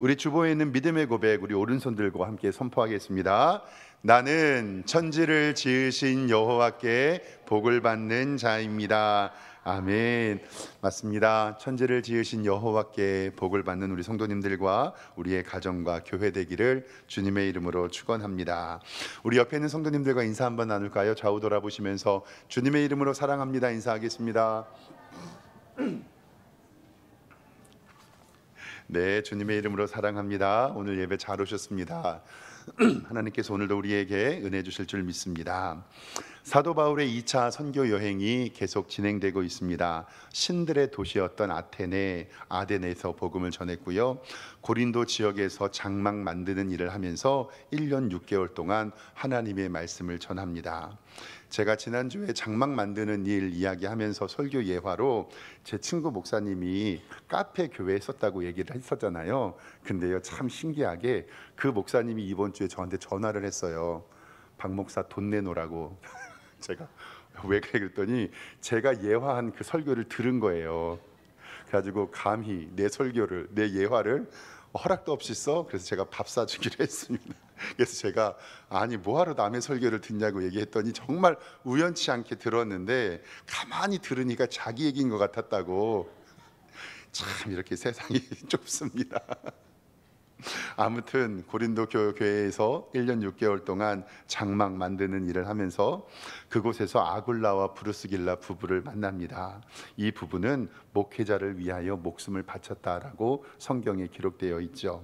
우리 주보에 있는 믿음의 고백, 우리 오른손 들고 함께 선포하겠습니다. 나는 천지를 지으신 여호와께 복을 받는 자입니다. 아멘. 맞습니다. 천지를 지으신 여호와께 복을 받는 우리 성도님들과 우리의 가정과 교회 되기를 주님의 이름으로 축원합니다. 우리 옆에 있는 성도님들과 인사 한번 나눌까요? 좌우 돌아보시면서 주님의 이름으로 사랑합니다 인사하겠습니다. 네, 주님의 이름으로 사랑합니다. 오늘 예배 잘 오셨습니다. 하나님께서 오늘도 우리에게 은혜 주실 줄 믿습니다. 사도 바울의 2차 선교 여행이 계속 진행되고 있습니다. 신들의 도시였던 아덴에서 복음을 전했고요. 고린도 지역에서 장막 만드는 일을 하면서 1년 6개월 동안 하나님의 말씀을 전합니다. 제가 지난주에 장막 만드는 일 이야기하면서 설교 예화로 제 친구 목사님이 카페 교회에 썼다고 얘기를 했었잖아요. 근데요, 참 신기하게 그 목사님이 이번 주에 저한테 전화를 했어요. 박 목사 돈 내놓으라고. 제가 왜 그래 그랬더니 제가 예화한 그 설교를 들은 거예요. 그래가지고 감히 내 설교를, 내 예화를 허락도 없이 써. 그래서 제가 밥 사주기로 했습니다. 그래서 제가 아니 뭐하러 남의 설교를 듣냐고 얘기했더니 정말 우연치 않게 들었는데 가만히 들으니까 자기 얘기인 것 같았다고. 참 이렇게 세상이 좁습니다. 아무튼 고린도 교회에서 1년 6개월 동안 장막 만드는 일을 하면서 그곳에서 아굴라와 브루스길라 부부를 만납니다. 이 부부는 목회자를 위하여 목숨을 바쳤다라고 성경에 기록되어 있죠.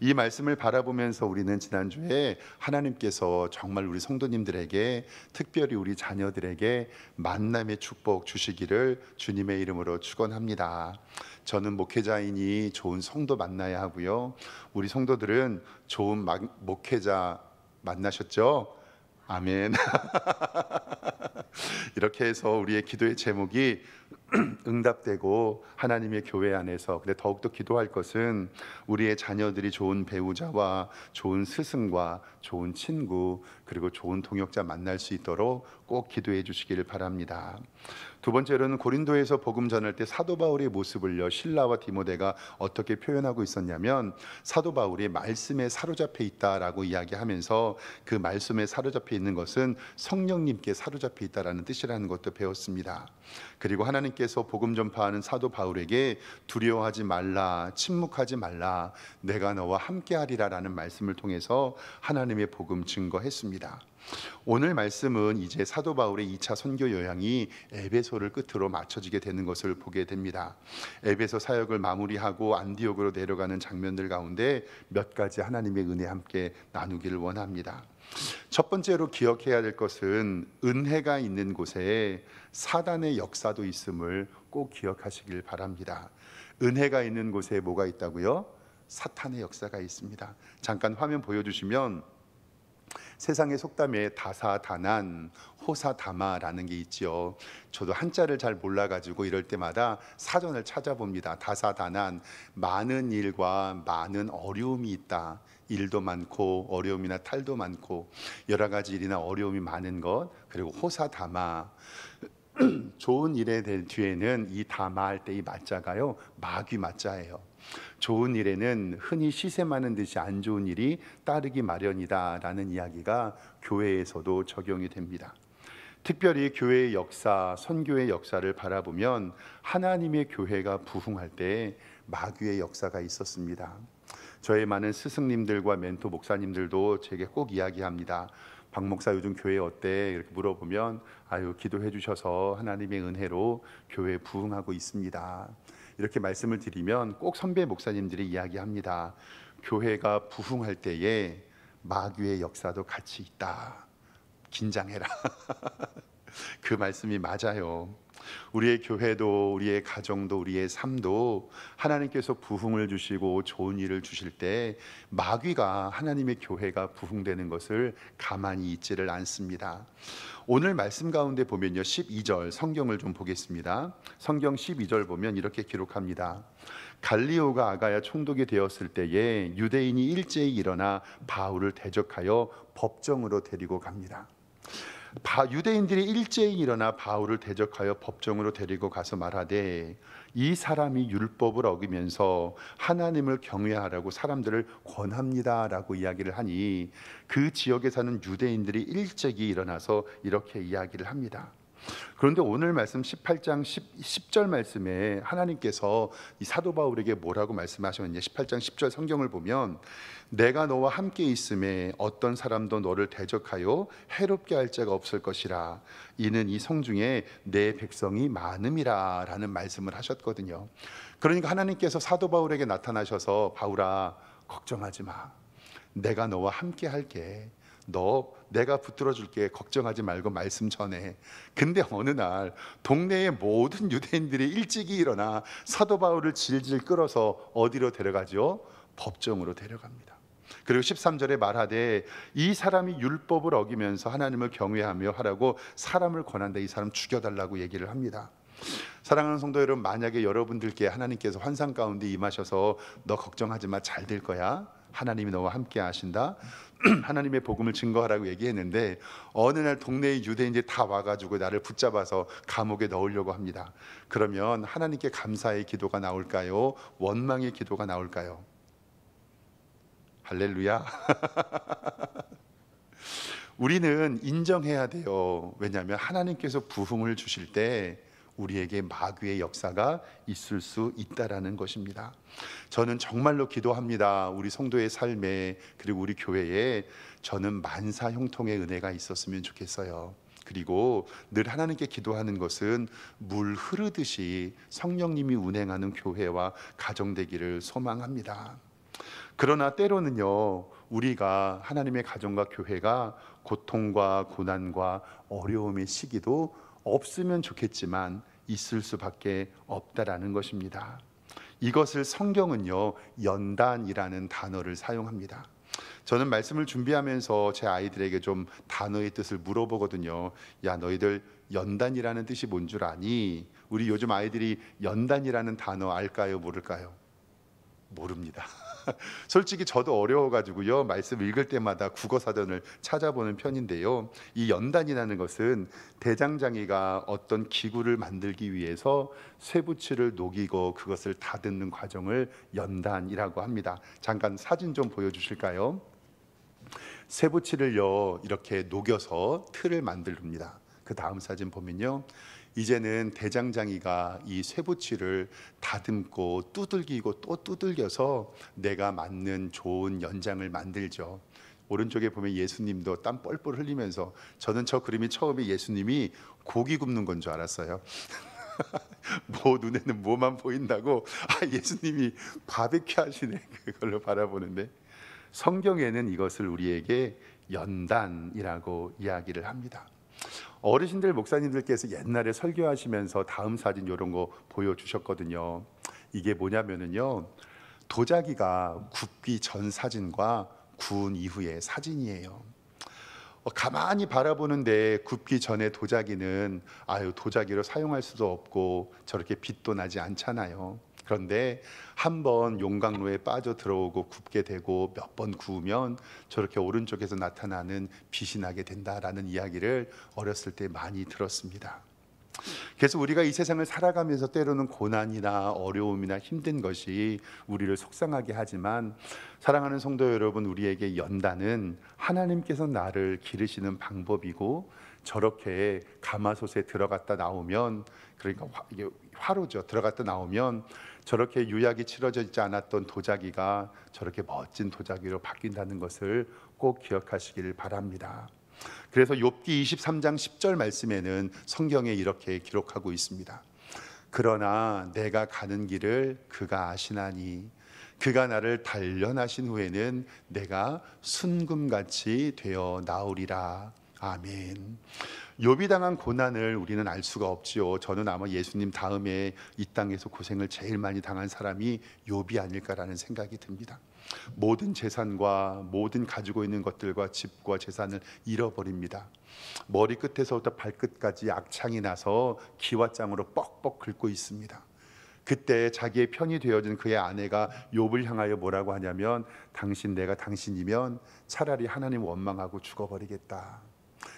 이 말씀을 바라보면서 우리는 지난주에 하나님께서 정말 우리 성도님들에게, 특별히 우리 자녀들에게 만남의 축복 주시기를 주님의 이름으로 축원합니다. 저는 목회자이니 좋은 성도 만나야 하고요. 우리 성도들은 좋은 목회자 만나셨죠? 아멘. 이렇게 해서 우리의 기도의 제목이 응답되고 하나님의 교회 안에서, 근데 더욱더 기도할 것은 우리의 자녀들이 좋은 배우자와 좋은 스승과 좋은 친구 그리고 좋은 동역자 만날 수 있도록 꼭 기도해 주시기를 바랍니다. 두 번째로는 고린도에서 복음 전할 때 사도 바울의 모습을요, 실라와 디모데가 어떻게 표현하고 있었냐면 사도 바울이 말씀에 사로잡혀 있다라고 이야기하면서 그 말씀에 사로잡혀 있는 것은 성령님께 사로잡혀 있다라는 뜻이라는 것도 배웠습니다. 그리고 하나님께서 복음 전파하는 사도 바울에게 두려워하지 말라, 침묵하지 말라, 내가 너와 함께하리라라는 말씀을 통해서 하나님의 복음 증거했습니다. 오늘 말씀은 이제 사도 바울의 2차 선교 여행이 에베소를 끝으로 맞춰지게 되는 것을 보게 됩니다. 에베소 사역을 마무리하고 안디옥으로 내려가는 장면들 가운데 몇 가지 하나님의 은혜 함께 나누기를 원합니다. 첫 번째로 기억해야 될 것은 은혜가 있는 곳에 사단의 역사도 있음을 꼭 기억하시길 바랍니다. 은혜가 있는 곳에 뭐가 있다고요? 사탄의 역사가 있습니다. 잠깐 화면 보여주시면 세상의 속담에 다사다난, 호사다마라는 게 있죠. 저도 한자를 잘 몰라가지고 이럴 때마다 사전을 찾아봅니다. 다사다난, 많은 일과 많은 어려움이 있다. 일도 많고 어려움이나 탈도 많고 여러 가지 일이나 어려움이 많은 것. 그리고 호사다마, 좋은 일에 될 뒤에는 이 다마할 때 이 마자가요, 마귀 마자예요. 좋은 일에는 흔히 시샘하는 듯이 안 좋은 일이 따르기 마련이다라는 이야기가 교회에서도 적용이 됩니다. 특별히 교회의 역사, 선교의 역사를 바라보면 하나님의 교회가 부흥할 때 마귀의 역사가 있었습니다. 저의 많은 스승님들과 멘토 목사님들도 제게 꼭 이야기합니다. 박 목사 요즘 교회 어때? 이렇게 물어보면 아유, 기도해 주셔서 하나님의 은혜로 교회 부흥하고 있습니다. 이렇게 말씀을 드리면 꼭 선배 목사님들이 이야기합니다. 교회가 부흥할 때에 마귀의 역사도 같이 있다. 긴장해라. 그 말씀이 맞아요. 우리의 교회도, 우리의 가정도, 우리의 삶도 하나님께서 부흥을 주시고 좋은 일을 주실 때 마귀가 하나님의 교회가 부흥되는 것을 가만히 있지를 않습니다. 오늘 말씀 가운데 보면요, 12절 성경을 좀 보겠습니다. 성경 12절 보면 이렇게 기록합니다. 갈리오가 아가야 총독이 되었을 때에 유대인이 일제히 일어나 바울을 대적하여 법정으로 데리고 갑니다. 유대인들이 일제히 일어나 바울을 대적하여 법정으로 데리고 가서 말하되 이 사람이 율법을 어기면서 하나님을 경외하라고 사람들을 권합니다라고 이야기를 하니 그 지역에 사는 유대인들이 일제히 일어나서 이렇게 이야기를 합니다. 그런데 오늘 말씀 18장 10절 말씀에 하나님께서 이 사도 바울에게 뭐라고 말씀하셨느냐, 18장 10절 성경을 보면 내가 너와 함께 있음에 어떤 사람도 너를 대적하여 해롭게 할 자가 없을 것이라. 이는 이 성중에 내 백성이 많음이라 라는 말씀을 하셨거든요. 그러니까 하나님께서 사도 바울에게 나타나셔서 바울아 걱정하지 마, 내가 너와 함께 할게, 내가 붙들어 줄게, 걱정하지 말고 말씀 전해. 근데 어느 날 동네의 모든 유대인들이 일찍이 일어나 사도 바울을 질질 끌어서 어디로 데려가죠? 법정으로 데려갑니다. 그리고 13절에 말하되 이 사람이 율법을 어기면서 하나님을 경외하며 하라고 사람을 권한다. 이 사람 죽여달라고 얘기를 합니다. 사랑하는 성도 여러분, 만약에 여러분들께 하나님께서 환상 가운데 임하셔서 너 걱정하지 마, 잘 될 거야, 하나님이 너와 함께 하신다, 하나님의 복음을 증거하라고 얘기했는데 어느 날 동네의 유대인들이 다 와가지고 나를 붙잡아서 감옥에 넣으려고 합니다. 그러면 하나님께 감사의 기도가 나올까요? 원망의 기도가 나올까요? 할렐루야. 우리는 인정해야 돼요. 왜냐하면 하나님께서 부흥을 주실 때 우리에게 마귀의 역사가 있을 수 있다라는 것입니다. 저는 정말로 기도합니다. 우리 성도의 삶에, 그리고 우리 교회에 저는 만사 형통의 은혜가 있었으면 좋겠어요. 그리고 늘 하나님께 기도하는 것은 물 흐르듯이 성령님이 운행하는 교회와 가정 되기를 소망합니다. 그러나 때로는요, 우리가 하나님의 가정과 교회가 고통과 고난과 어려움의 시기도 없으면 좋겠지만 있을 수밖에 없다라는 것입니다. 이것을 성경은요, 연단이라는 단어를 사용합니다. 저는 말씀을 준비하면서 제 아이들에게 좀 단어의 뜻을 물어보거든요. 야, 너희들 연단이라는 뜻이 뭔 줄 아니? 우리 요즘 아이들이 연단이라는 단어 알까요, 모를까요? 모릅니다. 솔직히 저도 어려워가지고요, 말씀 읽을 때마다 국어사전을 찾아보는 편인데요, 이 연단이라는 것은 대장장이가 어떤 기구를 만들기 위해서 쇠붙이를 녹이고 그것을 다듬는 과정을 연단이라고 합니다. 잠깐 사진 좀 보여주실까요? 쇠붙이를요 이렇게 녹여서 틀을 만듭니다. 그 다음 사진 보면요, 이제는 대장장이가 이 쇠붙이를 다듬고 두들기고 또 두들겨서 내가 맞는 좋은 연장을 만들죠. 오른쪽에 보면 예수님도 땀 뻘뻘 흘리면서, 저는 저 그림이 처음에 예수님이 고기 굽는 건 줄 알았어요. 눈에는 뭐만 보인다고, 예수님이 바베큐 하시네, 그걸로 바라보는데 성경에는 이것을 우리에게 연단이라고 이야기를 합니다. 어르신들 목사님들께서 옛날에 설교하시면서 다음 사진 이런 거 보여주셨거든요. 이게 뭐냐면요, 도자기가 굽기 전 사진과 구운 이후의 사진이에요. 가만히 바라보는데 굽기 전에 도자기는 도자기로 사용할 수도 없고 저렇게 빛도 나지 않잖아요. 그런데 한번 용광로에 빠져 들어오고 굽게 되고 몇 번 구우면 저렇게 오른쪽에서 나타나는 빛이 나게 된다라는 이야기를 어렸을 때 많이 들었습니다. 그래서 우리가 이 세상을 살아가면서 때로는 고난이나 어려움이나 힘든 것이 우리를 속상하게 하지만, 사랑하는 성도 여러분, 우리에게 연단은 하나님께서 나를 기르시는 방법이고, 저렇게 가마솥에 들어갔다 나오면, 그러니까 이게 화로죠, 들어갔다 나오면 저렇게 유약이 치러져 있지 않았던 도자기가 저렇게 멋진 도자기로 바뀐다는 것을 꼭 기억하시기를 바랍니다. 그래서 욥기 23장 10절 말씀에는 성경에 이렇게 기록하고 있습니다. 그러나 내가 가는 길을 그가 아시나니 그가 나를 단련하신 후에는 내가 순금같이 되어 나오리라. 아멘. 욥이 당한 고난을 우리는 알 수가 없지요. 저는 아마 예수님 다음에 이 땅에서 고생을 제일 많이 당한 사람이 욥이 아닐까라는 생각이 듭니다. 모든 재산과 모든 가지고 있는 것들과 집과 재산을 잃어버립니다. 머리끝에서부터 발끝까지 악창이 나서 기와장으로 뻑뻑 긁고 있습니다. 그때 자기의 편이 되어진 그의 아내가 욥을 향하여 뭐라고 하냐면, 내가 당신이면 차라리 하나님 원망하고 죽어버리겠다.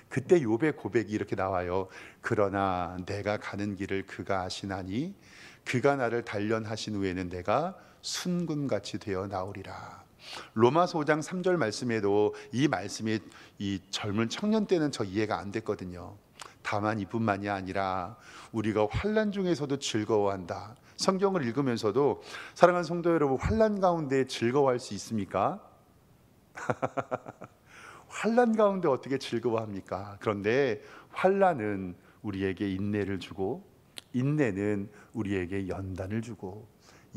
그때 욥의 고백이 이렇게 나와요. 그러나 내가 가는 길을 그가 아시나니 그가 나를 단련하신 후에는 내가 순금같이 되어 나오리라. 로마서 5장 3절 말씀에도 이 말씀이 이 젊은 청년 때는 저 이해가 안 됐거든요. 다만 이뿐만이 아니라 우리가 환난 중에서도 즐거워한다. 성경을 읽으면서도 사랑하는 성도 여러분, 환난 가운데 즐거워할 수 있습니까? 환난 가운데 어떻게 즐거워합니까? 그런데 환난은 우리에게 인내를 주고, 인내는 우리에게 연단을 주고,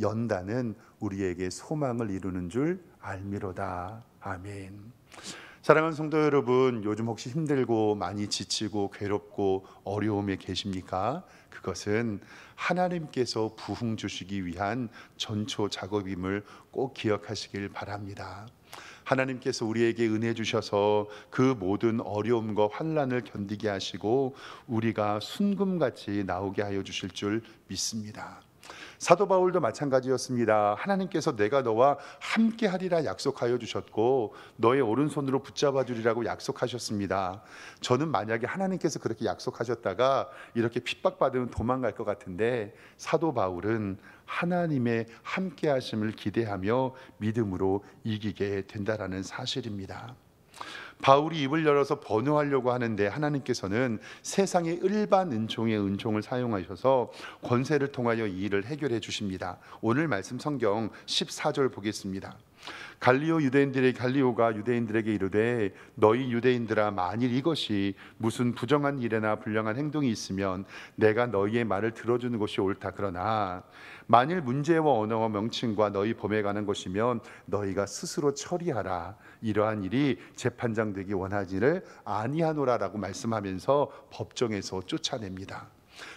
연단은 우리에게 소망을 이루는 줄 알미로다. 아멘. 사랑하는 성도 여러분, 요즘 혹시 힘들고 많이 지치고 괴롭고 어려움에 계십니까? 그것은 하나님께서 부흥 주시기 위한 전초 작업임을 꼭 기억하시길 바랍니다. 하나님께서 우리에게 은혜 주셔서 그 모든 어려움과 환난을 견디게 하시고 우리가 순금같이 나오게 하여 주실 줄 믿습니다. 사도 바울도 마찬가지였습니다. 하나님께서 내가 너와 함께 하리라 약속하여 주셨고 너의 오른손으로 붙잡아 주리라고 약속하셨습니다. 저는 만약에 하나님께서 그렇게 약속하셨다가 이렇게 핍박받으면 도망갈 것 같은데, 사도 바울은 하나님의 함께 하심을 기대하며 믿음으로 이기게 된다라는 사실입니다. 바울이 입을 열어서 번호하려고 하는데 하나님께서는 세상의 일반 은총의 은총을 사용하셔서 권세를 통하여 이 일을 해결해 주십니다. 오늘 말씀 성경 14절 보겠습니다. 갈리오가 유대인들에게 이르되 너희 유대인들아, 만일 이것이 무슨 부정한 일이나 불량한 행동이 있으면 내가 너희의 말을 들어주는 것이 옳다. 그러나 만일 문제와 언어와 명칭과 너희 범에 가는 것이면 너희가 스스로 처리하라. 이러한 일이 재판장 되기 원하지를 아니하노라라고 말씀하면서 법정에서 쫓아냅니다.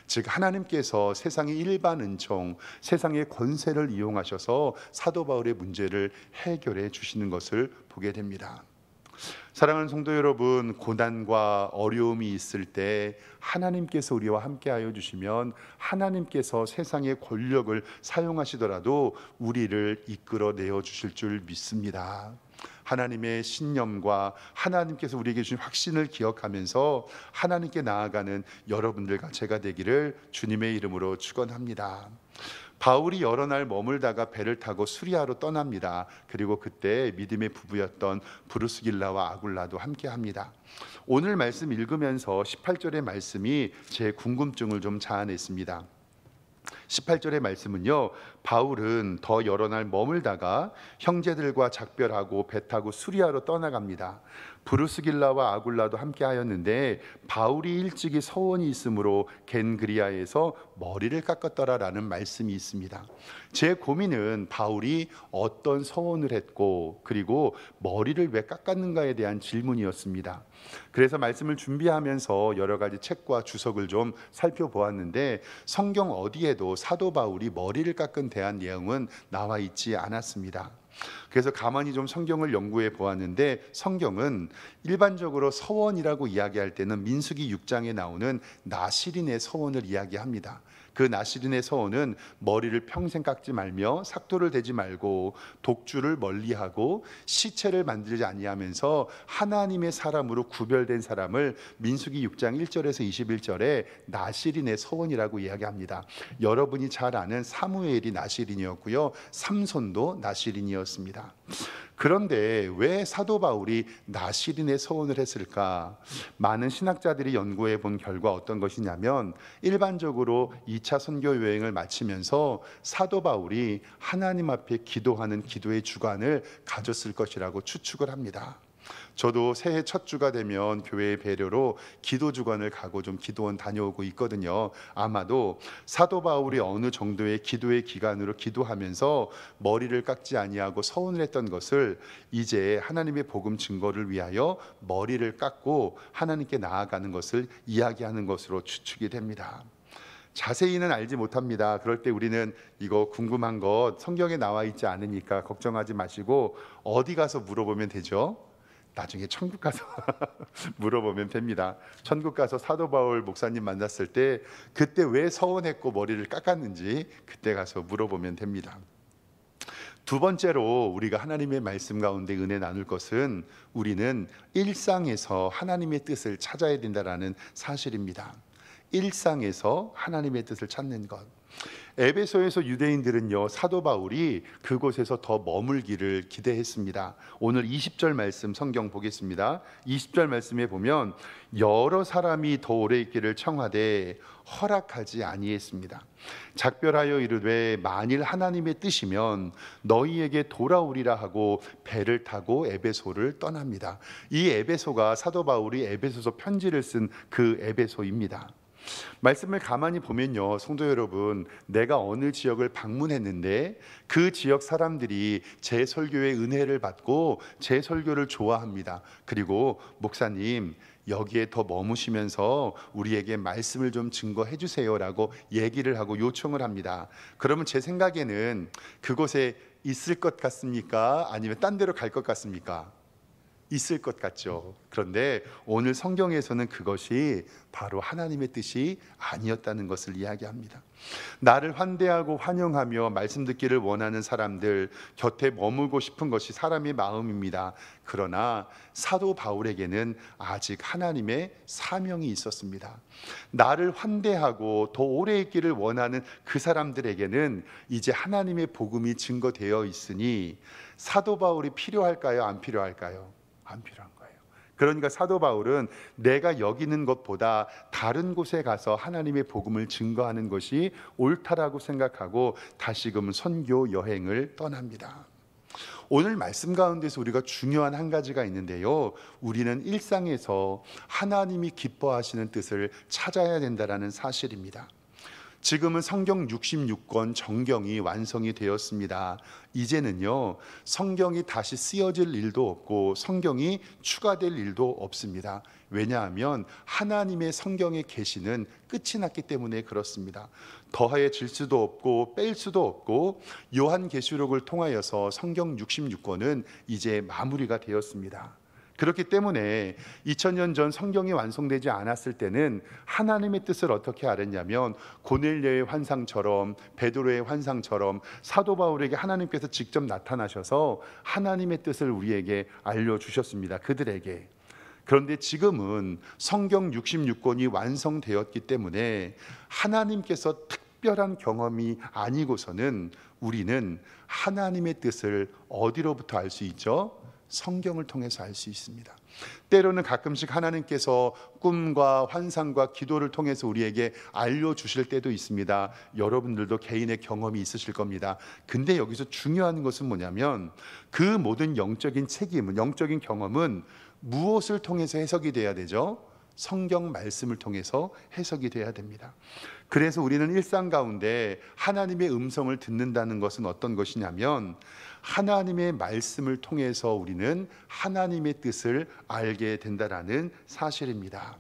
즉 하나님께서 세상의 일반 은총, 세상의 권세를 이용하셔서 사도 바울의 문제를 해결해 주시는 것을 보게 됩니다. 사랑하는 성도 여러분, 고난과 어려움이 있을 때 하나님께서 우리와 함께하여 주시면 하나님께서 세상의 권력을 사용하시더라도 우리를 이끌어내어 주실 줄 믿습니다. 하나님의 신념과 하나님께서 우리에게 주신 확신을 기억하면서 하나님께 나아가는 여러분들과 제가 되기를 주님의 이름으로 축원합니다. 바울이 여러 날 머물다가 배를 타고 수리아로 떠납니다. 그리고 그때 믿음의 부부였던 브루스길라와 아굴라도 함께합니다. 오늘 말씀 읽으면서 18절의 말씀이 제 궁금증을 좀 자아냈습니다. 18절의 말씀은요, 바울은 더 여러 날 머물다가 형제들과 작별하고 배 타고 수리아로 떠나갑니다. 브루스길라와 아굴라도 함께 하였는데 바울이 일찍이 서원이 있으므로 겐그리아에서 머리를 깎았더라라는 말씀이 있습니다. 제 고민은 바울이 어떤 서원을 했고 그리고 머리를 왜 깎았는가에 대한 질문이었습니다. 그래서 말씀을 준비하면서 여러 가지 책과 주석을 좀 살펴보았는데 성경 어디에도 사도 바울이 머리를 깎은 대한 내용은 나와 있지 않았습니다. 그래서 가만히 좀 성경을 연구해 보았는데 성경은 일반적으로 서원이라고 이야기할 때는 민수기 6장에 나오는 나시린의 서원을 이야기합니다. 그 나시린의 서원은 머리를 평생 깎지 말며 삭도를 대지 말고 독주를 멀리하고 시체를 만들지 아니하면서 하나님의 사람으로 구별된 사람을 민수기 6장 1절에서 21절에 나시린의 서원이라고 이야기합니다. 여러분이 잘 아는 사무엘이 나시린이었고요, 삼손도 나시린이었습니다. 그런데 왜 사도 바울이 나시린의 서원을 했을까? 많은 신학자들이 연구해 본 결과 어떤 것이냐면 일반적으로 2차 선교 여행을 마치면서 사도 바울이 하나님 앞에 기도하는 기도의 주관을 가졌을 것이라고 추측을 합니다. 저도 새해 첫 주가 되면 교회의 배려로 기도 주간을 가고 좀 기도원 다녀오고 있거든요. 아마도 사도 바울이 어느 정도의 기도의 기간으로 기도하면서 머리를 깎지 아니하고 서원을 했던 것을 이제 하나님의 복음 증거를 위하여 머리를 깎고 하나님께 나아가는 것을 이야기하는 것으로 추측이 됩니다. 자세히는 알지 못합니다. 그럴 때 우리는 이거 궁금한 것 성경에 나와 있지 않으니까 걱정하지 마시고 어디 가서 물어보면 되죠? 나중에 천국 가서 물어보면 됩니다. 천국 가서 사도 바울 목사님 만났을 때 그때 왜 서원했고 머리를 깎았는지 그때 가서 물어보면 됩니다. 두 번째로 우리가 하나님의 말씀 가운데 은혜 나눌 것은 우리는 일상에서 하나님의 뜻을 찾아야 된다라는 사실입니다. 일상에서 하나님의 뜻을 찾는 것. 에베소에서 유대인들은요, 사도 바울이 그곳에서 더 머물기를 기대했습니다. 오늘 20절 말씀 성경 보겠습니다. 20절 말씀에 보면 여러 사람이 더 오래 있기를 청하되 허락하지 아니했습니다. 작별하여 이르되 만일 하나님의 뜻이면 너희에게 돌아오리라 하고 배를 타고 에베소를 떠납니다. 이 에베소가 사도 바울이 에베소서 편지를 쓴 그 에베소입니다. 말씀을 가만히 보면요, 성도 여러분, 내가 어느 지역을 방문했는데 그 지역 사람들이 제 설교의 은혜를 받고 제 설교를 좋아합니다. 그리고 목사님, 여기에 더 머무시면서 우리에게 말씀을 좀 증거해 주세요라고 얘기를 하고 요청을 합니다. 그러면 제 생각에는 그곳에 있을 것 같습니까? 아니면 딴 데로 갈 것 같습니까? 있을 것 같죠. 그런데 오늘 성경에서는 그것이 바로 하나님의 뜻이 아니었다는 것을 이야기합니다. 나를 환대하고 환영하며 말씀 듣기를 원하는 사람들 곁에 머물고 싶은 것이 사람의 마음입니다. 그러나 사도 바울에게는 아직 하나님의 사명이 있었습니다. 나를 환대하고 더 오래 있기를 원하는 그 사람들에게는 이제 하나님의 복음이 증거되어 있으니 사도 바울이 필요할까요? 안 필요할까요? 안 필요한 거예요. 그러니까 사도 바울은 내가 여기 있는 것보다 다른 곳에 가서 하나님의 복음을 증거하는 것이 옳다라고 생각하고 다시금 선교 여행을 떠납니다. 오늘 말씀 가운데서 우리가 중요한 한 가지가 있는데요, 우리는 일상에서 하나님이 기뻐하시는 뜻을 찾아야 된다는 사실입니다. 지금은 성경 66권 정경이 완성이 되었습니다. 이제는요, 성경이 다시 쓰여질 일도 없고 성경이 추가될 일도 없습니다. 왜냐하면 하나님의 성경의 계시는 끝이 났기 때문에 그렇습니다. 더해질 수도 없고 뺄 수도 없고 요한계시록을 통하여서 성경 66권은 이제 마무리가 되었습니다. 그렇기 때문에 2000년 전 성경이 완성되지 않았을 때는 하나님의 뜻을 어떻게 알았냐면 고넬료의 환상처럼, 베드로의 환상처럼 사도 바울에게 하나님께서 직접 나타나셔서 하나님의 뜻을 우리에게 알려주셨습니다. 그들에게. 그런데 지금은 성경 66권이 완성되었기 때문에 하나님께서 특별한 경험이 아니고서는 우리는 하나님의 뜻을 어디로부터 알 수 있죠? 성경을 통해서 알 수 있습니다. 때로는 가끔씩 하나님께서 꿈과 환상과 기도를 통해서 우리에게 알려주실 때도 있습니다. 여러분들도 개인의 경험이 있으실 겁니다. 근데 여기서 중요한 것은 뭐냐면 그 모든 영적인 책임은, 영적인 경험은 무엇을 통해서 해석이 돼야 되죠? 성경 말씀을 통해서 해석이 돼야 됩니다. 그래서 우리는 일상 가운데 하나님의 음성을 듣는다는 것은 어떤 것이냐면 하나님의 말씀을 통해서 우리는 하나님의 뜻을 알게 된다라는 사실입니다.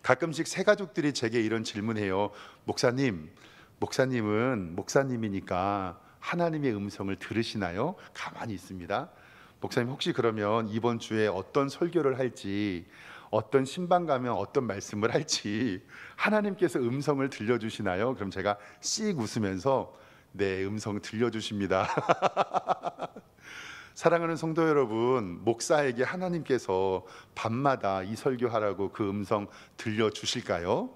가끔씩 새 가족들이 제게 이런 질문해요. 목사님은 목사님이니까 하나님의 음성을 들으시나요? 가만히 있습니다. 목사님, 혹시 그러면 이번 주에 어떤 설교를 할지, 어떤 신방 가면 어떤 말씀을 할지 하나님께서 음성을 들려주시나요? 그럼 제가 씩 웃으면서 네, 음성 들려주십니다. 사랑하는 성도 여러분, 목사에게 하나님께서 밤마다 이 설교하라고 그 음성 들려주실까요?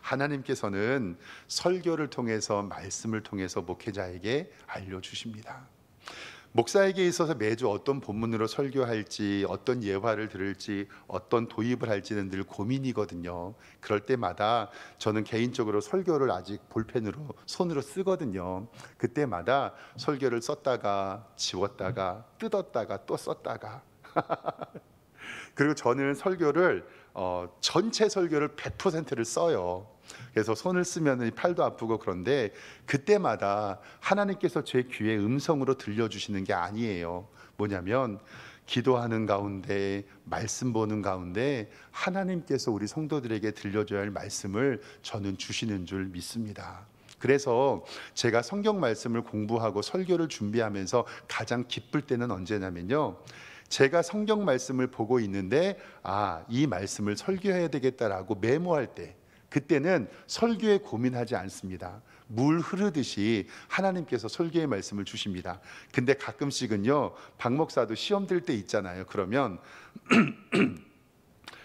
하나님께서는 설교를 통해서, 말씀을 통해서 목회자에게 알려주십니다. 목사에게 있어서 매주 어떤 본문으로 설교할지, 어떤 예화를 들을지, 어떤 도입을 할지는 늘 고민이거든요. 그럴 때마다 저는 개인적으로 설교를 아직 볼펜으로, 손으로 쓰거든요. 그때마다 설교를 썼다가 지웠다가 뜯었다가 또 썼다가 그리고 저는 설교를 전체 설교를 100%를 써요. 그래서 손을 쓰면 팔도 아프고 그런데 그때마다 하나님께서 제 귀에 음성으로 들려주시는 게 아니에요. 뭐냐면 기도하는 가운데, 말씀 보는 가운데 하나님께서 우리 성도들에게 들려줘야 할 말씀을 저는 주시는 줄 믿습니다. 그래서 제가 성경 말씀을 공부하고 설교를 준비하면서 가장 기쁠 때는 언제냐면요, 제가 성경 말씀을 보고 있는데 이 말씀을 설교해야 되겠다라고 메모할 때, 그때는 설교에 고민하지 않습니다. 물 흐르듯이 하나님께서 설교의 말씀을 주십니다. 근데 가끔씩은요, 박 목사도 시험 들 때 있잖아요. 그러면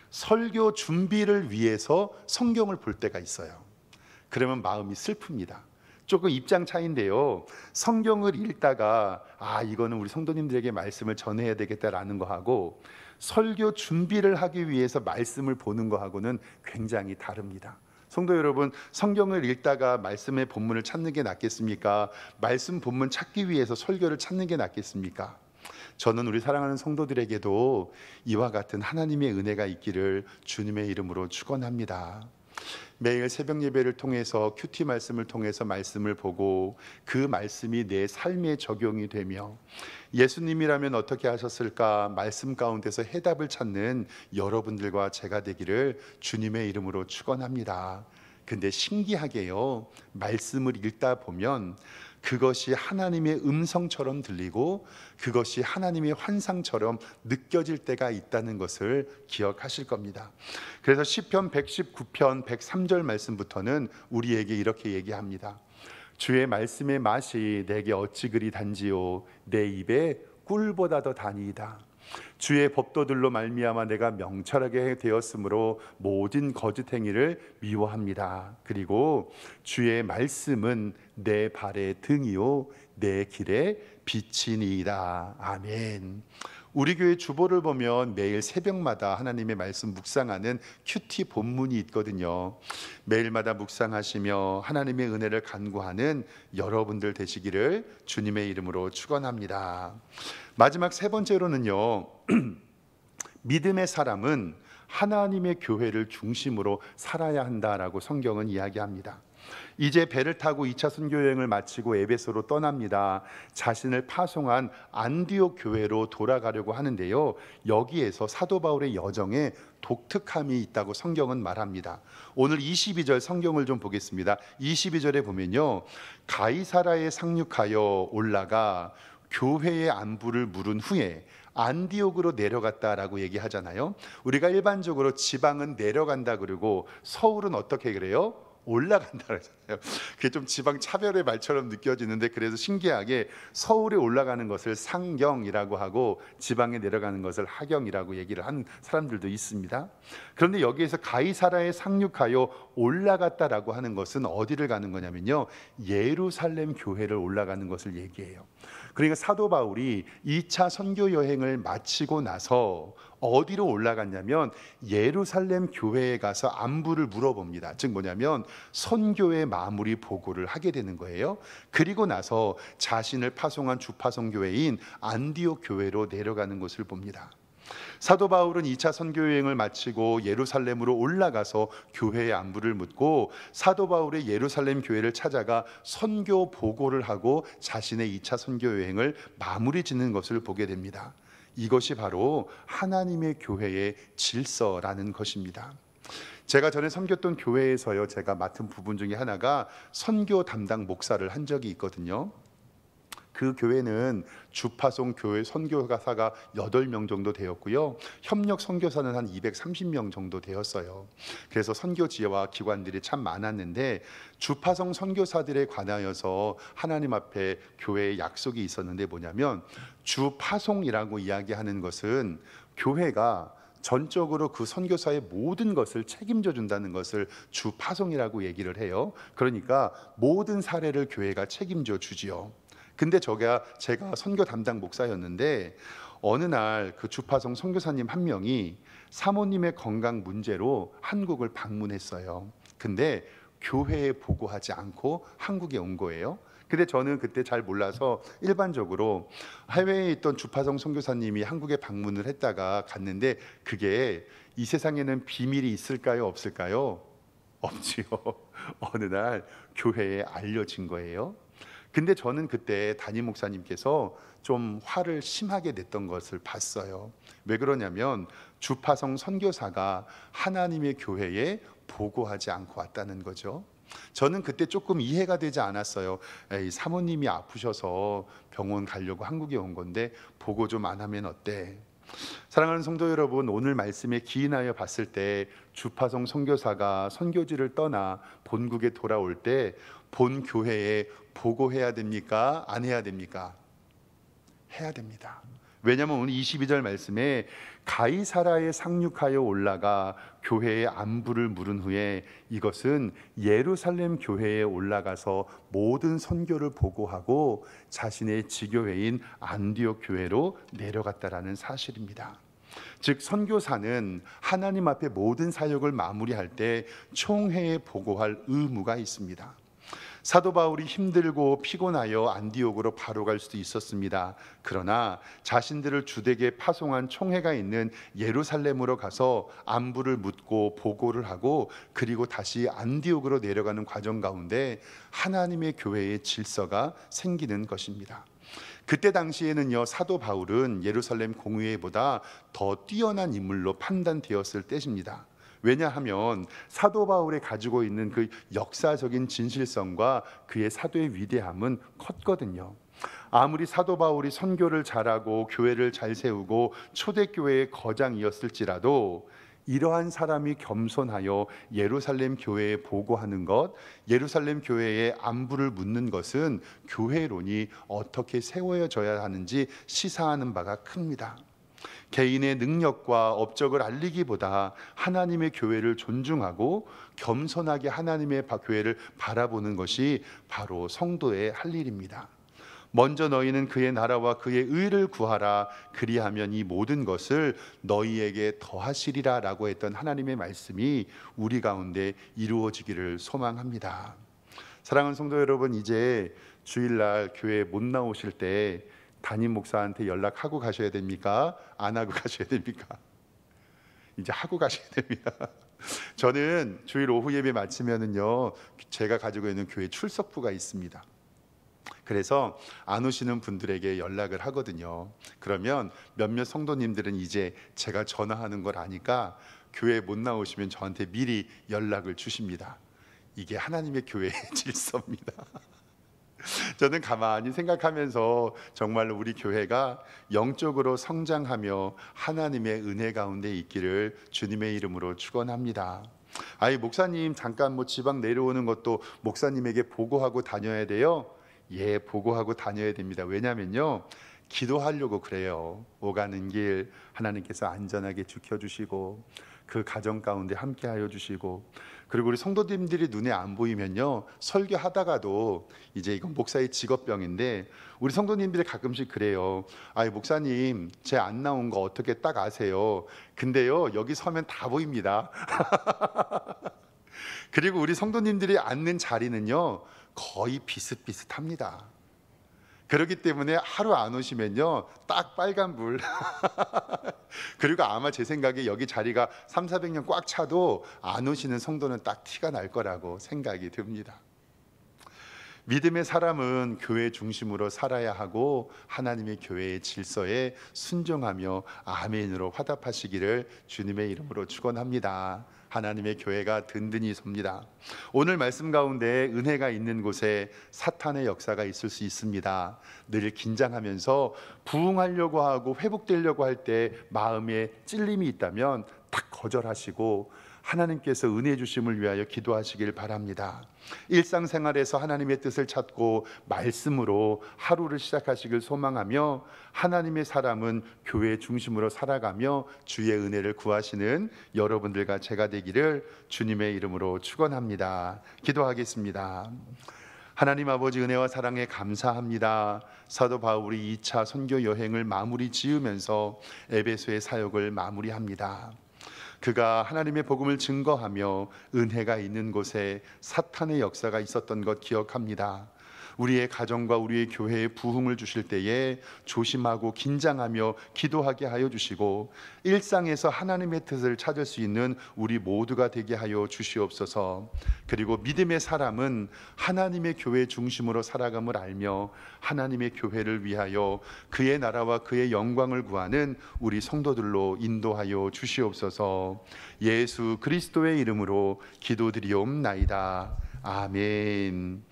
설교 준비를 위해서 성경을 볼 때가 있어요. 그러면 마음이 슬픕니다. 조금 입장 차이인데요, 성경을 읽다가 이거는 우리 성도님들에게 말씀을 전해야 되겠다라는 거하고 설교 준비를 하기 위해서 말씀을 보는 거하고는 굉장히 다릅니다. 성도 여러분, 성경을 읽다가 말씀의 본문을 찾는 게 낫겠습니까? 말씀 본문 찾기 위해서 설교를 찾는 게 낫겠습니까? 저는 우리 사랑하는 성도들에게도 이와 같은 하나님의 은혜가 있기를 주님의 이름으로 축원합니다. 매일 새벽 예배를 통해서 큐티 말씀을 통해서 말씀을 보고 그 말씀이 내 삶에 적용이 되며 예수님이라면 어떻게 하셨을까 말씀 가운데서 해답을 찾는 여러분들과 제가 되기를 주님의 이름으로 축원합니다. 근데 신기하게요, 말씀을 읽다 보면 그것이 하나님의 음성처럼 들리고 그것이 하나님의 환상처럼 느껴질 때가 있다는 것을 기억하실 겁니다. 그래서 시편 119편 103절 말씀부터는 우리에게 이렇게 얘기합니다. 주의 말씀의 맛이 내게 어찌 그리 단지요 내 입에 꿀보다 더 다니이다. 주의 법도들로 말미암아 내가 명철하게 되었으므로 모든 거짓 행위를 미워합니다. 그리고 주의 말씀은 내 발의 등이요 내 길의 빛이니이다. 아멘. 우리 교회 주보를 보면 매일 새벽마다 하나님의 말씀 묵상하는 큐티 본문이 있거든요. 매일마다 묵상하시며 하나님의 은혜를 간구하는 여러분들 되시기를 주님의 이름으로 축원합니다. 마지막 세 번째로는요, 믿음의 사람은 하나님의 교회를 중심으로 살아야 한다라고 성경은 이야기합니다. 이제 배를 타고 2차 선교 여행을 마치고 에베소로 떠납니다. 자신을 파송한 안디옥 교회로 돌아가려고 하는데요, 여기에서 사도 바울의 여정에 독특함이 있다고 성경은 말합니다. 오늘 22절 성경을 좀 보겠습니다. 22절에 보면요, 가이사라에 상륙하여 올라가 교회의 안부를 물은 후에 안디옥으로 내려갔다라고 얘기하잖아요. 우리가 일반적으로 지방은 내려간다 그러고 서울은 어떻게 그래요? 올라간다 그러잖아요. 그게 좀 지방 차별의 말처럼 느껴지는데, 그래서 신기하게 서울에 올라가는 것을 상경이라고 하고 지방에 내려가는 것을 하경이라고 얘기를 하는 사람들도 있습니다. 그런데 여기에서 가이사라에 상륙하여 올라갔다라고 하는 것은 어디를 가는 거냐면요, 예루살렘 교회를 올라가는 것을 얘기해요. 그러니까 사도 바울이 2차 선교 여행을 마치고 나서 어디로 올라갔냐면 예루살렘 교회에 가서 안부를 물어봅니다. 즉 뭐냐면 선교의 마무리 보고를 하게 되는 거예요. 그리고 나서 자신을 파송한 주파송 교회인 안디옥 교회로 내려가는 것을 봅니다. 사도 바울은 2차 선교 여행을 마치고 예루살렘으로 올라가서 교회의 안부를 묻고 사도 바울의 예루살렘 교회를 찾아가 선교 보고를 하고 자신의 2차 선교 여행을 마무리 짓는 것을 보게 됩니다. 이것이 바로 하나님의 교회의 질서라는 것입니다. 제가 전에 섬겼던 교회에서요, 제가 맡은 부분 중에 하나가 선교 담당 목사를 한 적이 있거든요. 그 교회는 주파송 교회 선교사가 8명 정도 되었고요, 협력 선교사는 한 230명 정도 되었어요. 그래서 선교지와 기관들이 참 많았는데 주파송 선교사들에 관하여서 하나님 앞에 교회에 약속이 있었는데 뭐냐면, 주파송이라고 이야기하는 것은 교회가 전적으로 그 선교사의 모든 것을 책임져 준다는 것을 주파송이라고 얘기를 해요. 그러니까 모든 사례를 교회가 책임져 주지요. 근데 제가 선교 담당 목사였는데 어느 날 그 주파송 선교사님 한 명이 사모님의 건강 문제로 한국을 방문했어요. 근데 교회에 보고하지 않고 한국에 온 거예요. 근데 저는 그때 잘 몰라서 일반적으로 해외에 있던 주파송 선교사님이 한국에 방문을 했다가 갔는데 그게 이 세상에는 비밀이 있을까요, 없을까요? 없지요. 어느 날 교회에 알려진 거예요. 근데 저는 그때 담임 목사님께서 좀 화를 심하게 냈던 것을 봤어요. 왜 그러냐면 주파송 선교사가 하나님의 교회에 보고하지 않고 왔다는 거죠. 저는 그때 조금 이해가 되지 않았어요. 에이, 사모님이 아프셔서 병원 가려고 한국에 온 건데 보고 좀 안 하면 어때? 사랑하는 성도 여러분, 오늘 말씀에 기인하여 봤을 때 주파송 선교사가 선교지를 떠나 본국에 돌아올 때 본 교회에 보고해야 됩니까? 안 해야 됩니까? 해야 됩니다. 왜냐하면 오늘 22절 말씀에 가이사라에 상륙하여 올라가 교회의 안부를 물은 후에 이것은 예루살렘 교회에 올라가서 모든 선교를 보고하고 자신의 지교회인 안디옥 교회로 내려갔다라는 사실입니다. 즉 선교사는 하나님 앞에 모든 사역을 마무리할 때 총회에 보고할 의무가 있습니다. 사도 바울이 힘들고 피곤하여 안디옥으로 바로 갈 수도 있었습니다. 그러나 자신들을 주되게 파송한 총회가 있는 예루살렘으로 가서 안부를 묻고 보고를 하고 그리고 다시 안디옥으로 내려가는 과정 가운데 하나님의 교회의 질서가 생기는 것입니다. 그때 당시에는요, 사도 바울은 예루살렘 공의회보다 더 뛰어난 인물로 판단되었을 때입니다. 왜냐하면 사도 바울이 가지고 있는 그 역사적인 진실성과 그의 사도의 위대함은 컸거든요. 아무리 사도 바울이 선교를 잘하고 교회를 잘 세우고 초대교회의 거장이었을지라도 이러한 사람이 겸손하여 예루살렘 교회에 보고하는 것, 예루살렘 교회의 안부를 묻는 것은 교회론이 어떻게 세워져야 하는지 시사하는 바가 큽니다. 개인의 능력과 업적을 알리기보다 하나님의 교회를 존중하고 겸손하게 하나님의 교회를 바라보는 것이 바로 성도의 할 일입니다. 먼저 너희는 그의 나라와 그의 의를 구하라. 그리하면 이 모든 것을 너희에게 더하시리라 라고 했던 하나님의 말씀이 우리 가운데 이루어지기를 소망합니다. 사랑하는 성도 여러분, 이제 주일날 교회에 못 나오실 때 담임 목사한테 연락하고 가셔야 됩니까? 안 하고 가셔야 됩니까? 이제 하고 가셔야 됩니다. 저는 주일 오후 예배 마치면은요, 제가 가지고 있는 교회 출석부가 있습니다. 그래서 안 오시는 분들에게 연락을 하거든요. 그러면 몇몇 성도님들은 이제 제가 전화하는 걸 아니까 교회에 못 나오시면 저한테 미리 연락을 주십니다. 이게 하나님의 교회의 질서입니다. 저는 가만히 생각하면서 정말로 우리 교회가 영적으로 성장하며 하나님의 은혜 가운데 있기를 주님의 이름으로 축원합니다. 아이 목사님 잠깐 지방 내려오는 것도 목사님에게 보고하고 다녀야 돼요? 예, 보고하고 다녀야 됩니다. 왜냐면요, 기도하려고 그래요. 오가는 길 하나님께서 안전하게 지켜주시고 그 가정 가운데 함께하여 주시고, 그리고 우리 성도님들이 눈에 안 보이면요, 설교하다가도 이제 이건 목사의 직업병인데 우리 성도님들이 가끔씩 그래요. 아이 목사님 제 안 나온 거 어떻게 딱 아세요? 근데요 여기 서면 다 보입니다. 그리고 우리 성도님들이 앉는 자리는요 거의 비슷비슷합니다. 그렇기 때문에 하루 안 오시면요 딱 빨간불. 그리고 아마 제 생각에 여기 자리가 300~400년 꽉 차도 안 오시는 성도는 딱 티가 날 거라고 생각이 듭니다. 믿음의 사람은 교회 중심으로 살아야 하고 하나님의 교회의 질서에 순종하며 아멘으로 화답하시기를 주님의 이름으로 축원합니다. 하나님의 교회가 든든히 섭니다. 오늘 말씀 가운데 은혜가 있는 곳에 사탄의 역사가 있을 수 있습니다. 늘 긴장하면서 부흥하려고 하고 회복되려고 할 때 마음에 찔림이 있다면 딱 거절하시고 하나님께서 은혜 주심을 위하여 기도하시길 바랍니다. 일상생활에서 하나님의 뜻을 찾고 말씀으로 하루를 시작하시길 소망하며, 하나님의 사람은 교회 중심으로 살아가며 주의 은혜를 구하시는 여러분들과 제가 되기를 주님의 이름으로 축원합니다. 기도하겠습니다. 하나님 아버지, 은혜와 사랑에 감사합니다. 사도 바울이 2차 선교 여행을 마무리 지으면서 에베소의 사역을 마무리합니다. 그가 하나님의 복음을 증거하며 은혜가 있는 곳에 사탄의 역사가 있었던 것 기억합니다. 우리의 가정과 우리의 교회에 부흥을 주실 때에 조심하고 긴장하며 기도하게 하여 주시고, 일상에서 하나님의 뜻을 찾을 수 있는 우리 모두가 되게 하여 주시옵소서. 그리고 믿음의 사람은 하나님의 교회 중심으로 살아감을 알며 하나님의 교회를 위하여 그의 나라와 그의 영광을 구하는 우리 성도들로 인도하여 주시옵소서. 예수 그리스도의 이름으로 기도드리옵나이다. 아멘.